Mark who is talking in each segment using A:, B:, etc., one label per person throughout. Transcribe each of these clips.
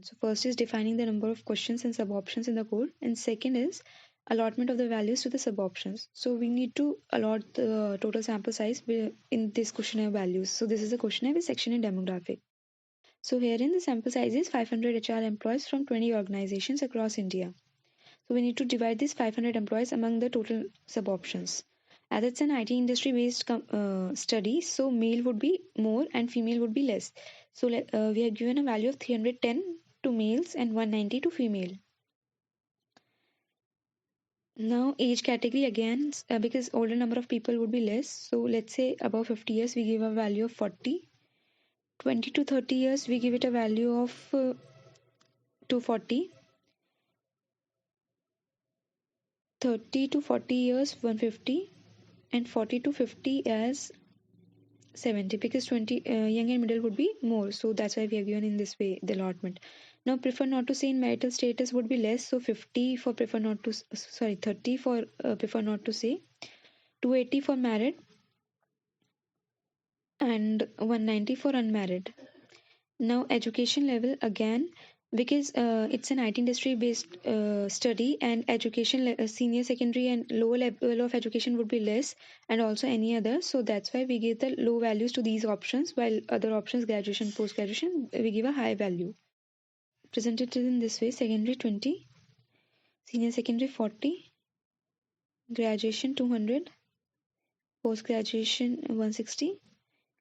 A: So first is defining the number of questions and sub-options in the code, and second is allotment of the values to the sub-options. So we need to allot the total sample size in this questionnaire values. So this is a questionnaire with section in demographic. So herein the sample size is 500 HR employees from 20 organizations across India. So we need to divide these 500 employees among the total sub-options. As it's an IT industry based study, so male would be more and female would be less. So we are given a value of 310 to males and 190 to female. Now age category again, because older number of people would be less. So let's say above 50 years we give a value of 40. 20 to 30 years we give it a value of 240. 30 to 40 years 150, and 40 to 50 as 70, because 20 young and middle would be more, so that's why we have given in this way the allotment. Now prefer not to say in marital status would be less, so 50 for prefer not to, sorry, 30 for prefer not to say, 280 for married, and 190 for unmarried. Now education level again, because it's an IT industry based study, and senior secondary and lower level of education would be less, and also any other, so that's why we give the low values to these options, while other options graduation post graduation we give a high value. Presented in this way: secondary 20, senior secondary 40, graduation 200, post graduation 160,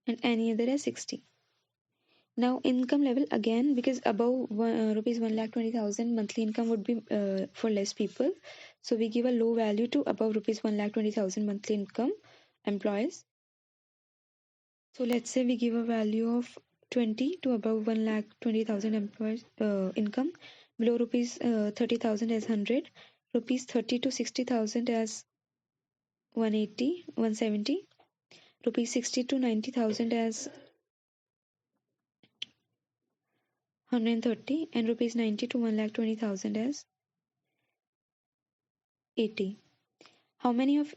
A: and any other as 60. Now income level again, because above rupees 1,20,000 monthly income would be for less people, so we give a low value to above rupees 1,20,000 monthly income employees. So let's say we give a value of 20 to above 1,20,000 employees income, below rupees 30,000 as 100, rupees 30 to 60,000 as 180, 170, rupees 60 to 90,000 as 130, and rupees 90 to 1,20,000 as 80. How many of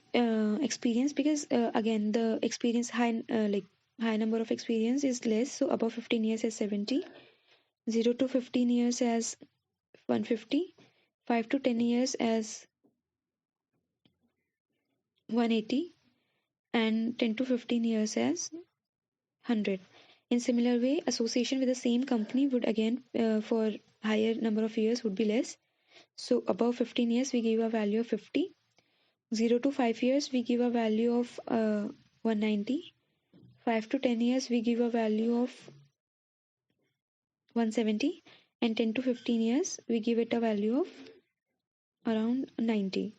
A: experience, because again the experience high number of experience is less, so above 15 years as 70, 0 to 15 years as 150, 5 to 10 years as 180, and 10 to 15 years as 100. In similar way, association with the same company would again for higher number of years would be less, so above 15 years we give a value of 50, 0 to 5 years we give a value of 190, 5 to 10 years we give a value of 170, and 10 to 15 years we give it a value of around 90.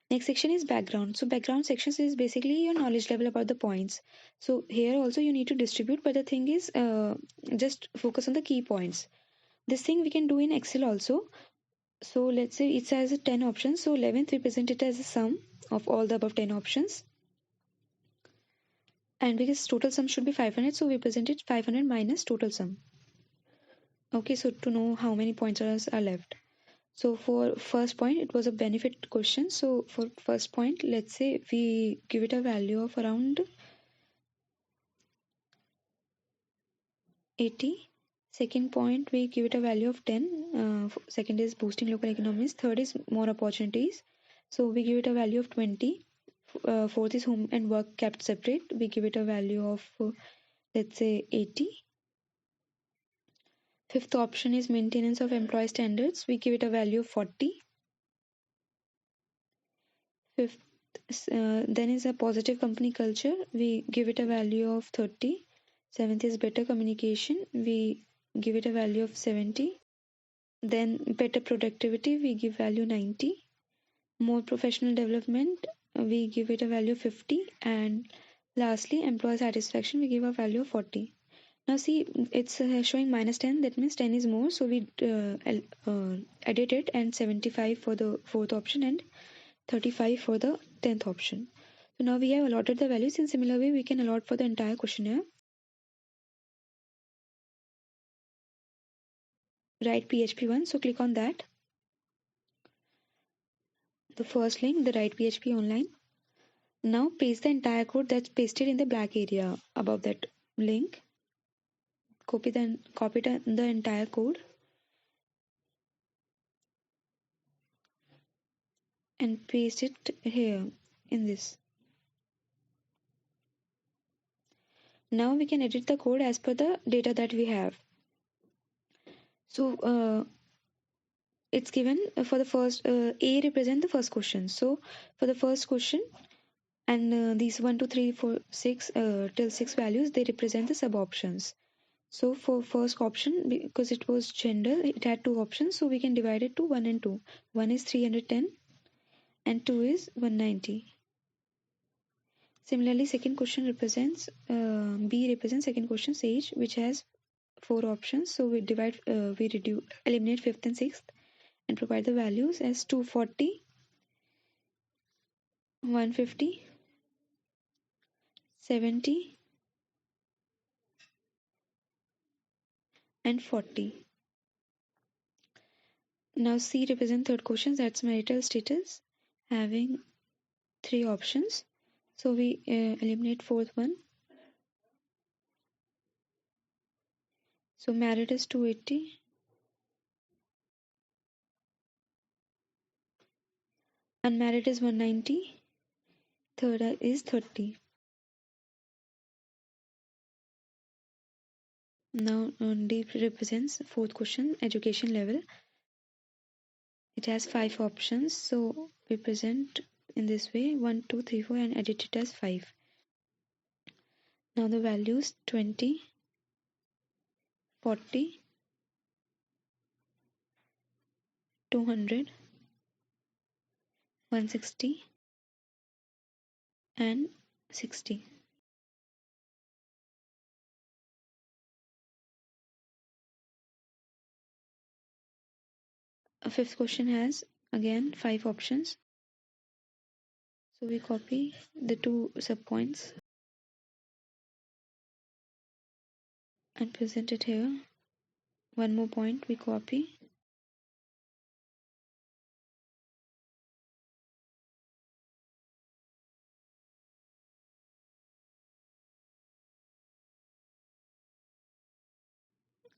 A: Next section is background. So background sections is basically your knowledge level about the points. So here also you need to distribute, but the thing is just focus on the key points. This thing we can do in Excel also. So let's say it has 10 options, so 11th we present it as a sum of all the above 10 options, and because total sum should be 500, so we present it 500 minus total sum. Okay, so to know how many points are left. So for first point, it was a benefit question. So for first point, let's say we give it a value of around 80. Second point, we give it a value of 10. Second is boosting local economies. Third is more opportunities. So we give it a value of 20. Fourth is home and work kept separate. We give it a value of let's say 80. Fifth option is maintenance of employee standards. We give it a value of 40. Fifth, then is a positive company culture. We give it a value of 30. Seventh is better communication. We give it a value of 70. Then better productivity. We give value 90. More professional development. We give it a value of 50. And lastly, employee satisfaction. We give a value of 40. Now see, it's showing minus 10. That means 10 is more. So we edit it, and 75 for the fourth option and 35 for the 10th option. So now we have allotted the values. In similar way, we can allot for the entire questionnaire. Write PHP 1. So click on that. The first link, the write PHP online. Now paste the entire code that's pasted in the black area above that link. Copy the entire code. and paste it here in this. Now we can edit the code as per the data that we have. So it's given for the first A represent the first question. So for the first question, and these 1 2 3 4 6 till 6 values, they represent the sub options. So for first option, because it was gender, it had two options, so we can divide it to 1 and 2. 1 is 310 and 2 is 190. Similarly, second question represents B represents second question Sage, which has four options. So we eliminate fifth and sixth and provide the values as 240, 150, 70, and 40. Now C represents third question, that's marital status, having three options. So we eliminate fourth one. So married is 280, unmarried is 190, third is 30. Now D represents fourth question, education level. It has five options, so we present in this way 1 2 3 4 and edit it as 5. Now the values 20, 40, 200, 160, and 60. A fifth question has again 5 options. So we copy the two subpoints and present it here. One more point we copy.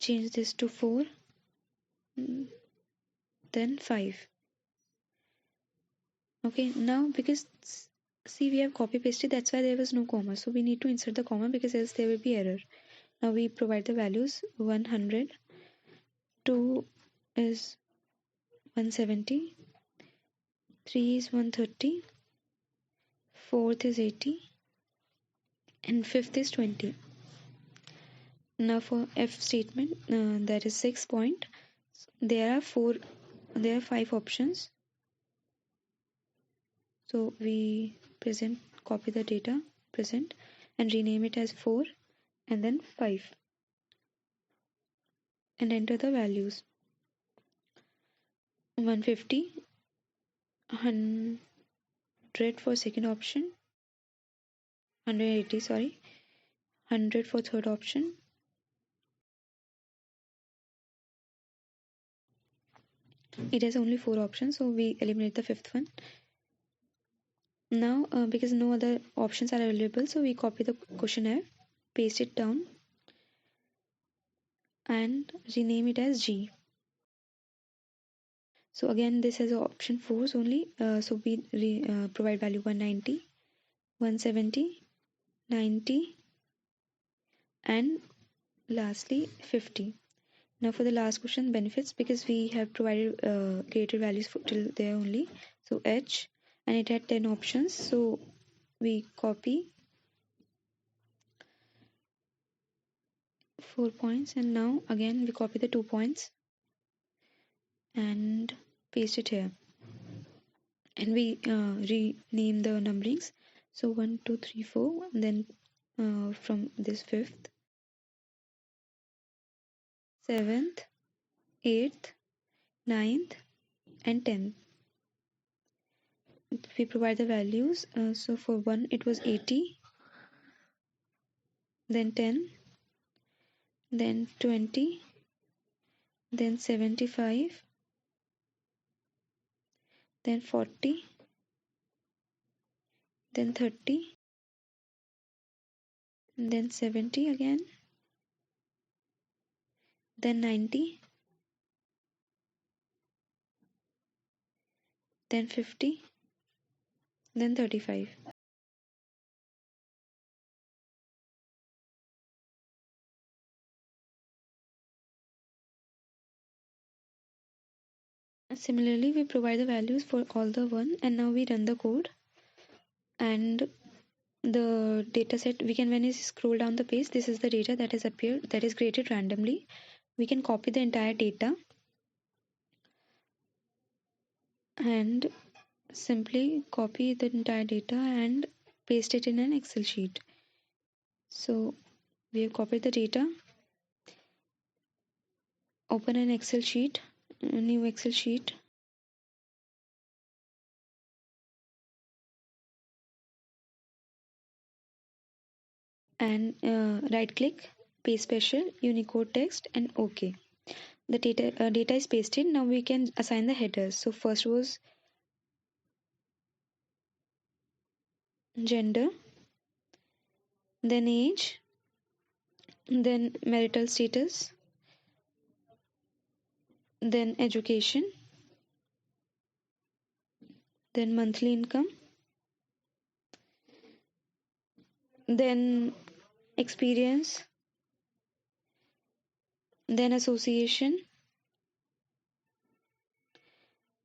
A: Change this to 4, then 5. Okay, now because see we have copy pasted, that's why there was no comma. So we need to insert the comma because else there will be error. Now we provide the values 100, 2 is 170, 3 is 130, fourth is 80, and fifth is 20. Now for F statement, that is 6 point. There are 5 options. So we copy the data, present, and rename it as 4 and then 5 and enter the values. 150, 100 for second option, 180, sorry, 100 for third option, it has only 4 options, so we eliminate the fifth one. Now because no other options are available, so we copy the questionnaire, paste it down, and rename it as G. So again this has option 4s only, so we provide value 190, 170, 90, and lastly 50. Now for the last question, benefits, because we have provided created values till there only. So H, and it had 10 options. So we copy 4 points, and now again we copy the 2 points and paste it here. And we rename the numberings. So 1, 2, 3, 4, and then from this 5th, 7th, 8th, 9th, and 10th. We provide the values. So for 1 it was 80, then 10, then 20, then 75, then 40, then 30, then 70 again, then 90, then 50, then 35. Similarly, we provide the values for all the one, and now we run the code, and the data set, we can, when you scroll down the page, this is the data that has appeared, that is created randomly. We can copy the entire data and simply copy the entire data and paste it in an Excel sheet. So we have copied the data, open an Excel sheet, a new Excel sheet, and right click, paste special, Unicode text, and OK. The data is pasted. Now we can assign the headers. So first was gender, then age, then marital status, then education, then monthly income, then experience, then association,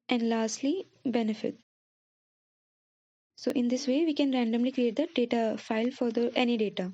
A: and lastly benefit. So in this way we can randomly create the data file for the any data.